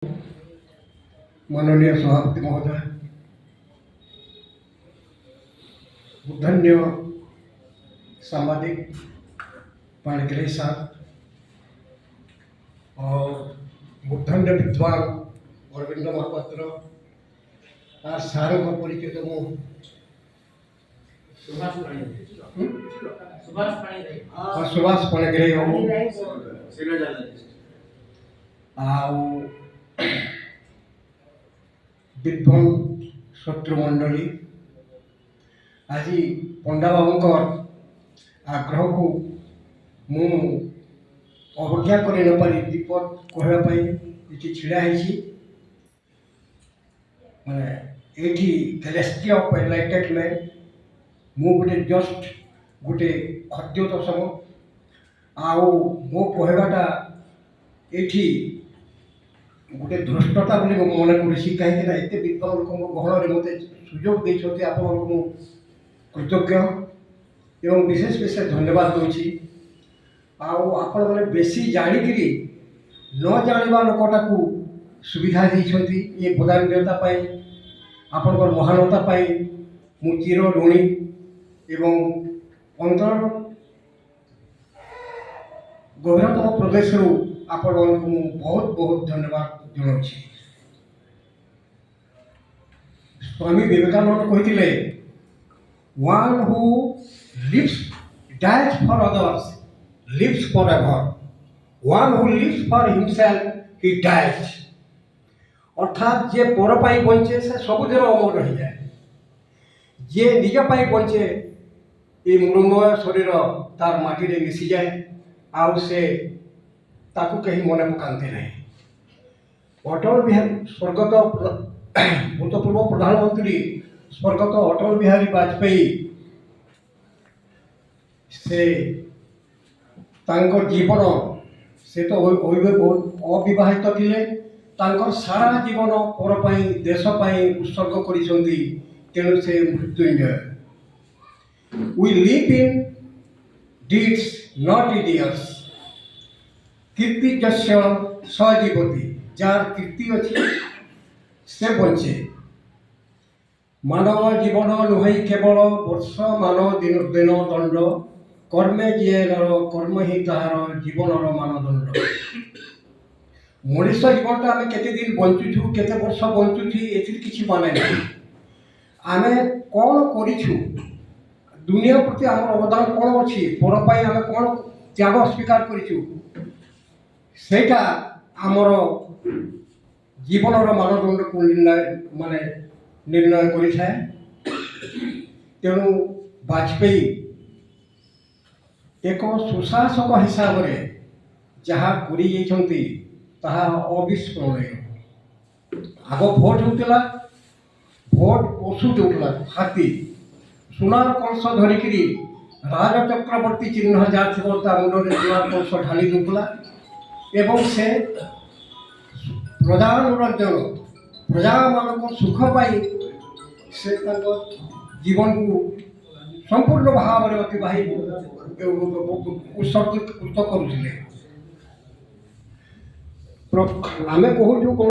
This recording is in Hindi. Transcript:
माननीय सभापति महोदय, धन्य सांबादिक पाणिग्रही साहब और मूर्धन्य विद्वान अरविंद महापात्र और सार परिचित मु सुभाष पाणिग्रही विद्वान शत्रुमंडली आज पंडा बाबूर आग्रह को मु अवज्ञा कर नपारी दीपक कहवाई छिड़ा माने एठी गैलेक्सी ऑफ एनलाइटेनमेंट मु गोटे जस्ट गोटे खद्य दशम आउ मो कहवाटा एठी गोटे धृष्टता बोली मन करें कहीं एत विद्वान लोक गहन मत सुजोग देते आपको कृतज्ञ एवं विशेष विशेष धन्यवाद दूसरी आपण मैंने बेसी जाणिकी न जाना लोकटा को सुविधा देते ये बदान्यता आपण महानता मु चिर ऋणी एवं अंतर गभीरतम प्रदेश आपण बहुत बहुत धन्यवाद जनाऊँ। स्वामी विवेकानंद कहते one who lives dies for others lives for ever one who lives for himself he dies अर्थात जे पर बंचे से सबुदिन अमर रही जाए जे निज बंचे ये मृण्मय शरीर तार माटी रे मिसी जाए आउ से ताकू कहीं मन पकाते नहीं। अटल बिहारी स्वर्गत भूतपूर्व प्रधानमंत्री स्वर्गत अटल बिहारी वाजपेयी से जीवन से तो अविवाहित थिले सारा जीवन पर देश उत्सर्ग करिसेंती तेणु से मृत्युंजय we live in deeds not idiots कीर्ति जस्य सजीवती जार कीर्ति अच्छी से बचे मानव जीवन नुहई केवल वर्ष मान दिन दिन दंड कर्मे जीए नर कर्म ही ताहार जीवन मानदंड मनुष्य जीवनटा आम केते दिन बंचुछु केते वर्ष बंचुछि एथि किछि माने नहीं आम कौन करिछु दुनिया प्रति आम अवदान कौन अच्छी पर आम कौन त्याग स्वीकार करिछु सेटा आमर जीवन मानदंड को माने निर्णय करें तेणु वाजपेयी एक सुशासक हिसाब से जहाँ कर अविस्मरणीय आग भोट होता भोट पशु दूला हाथी सुनार कलश धरिक राज चक्रवर्ती चिन्ह जहाँ मुंडे सुनार कलश ढाली दूला एवं से प्रजानुरंजन प्रजा मान सुख पाई से जीवन को संपूर्ण भाव में अतिवाहित उत्सर्गित करुले आम कहूँ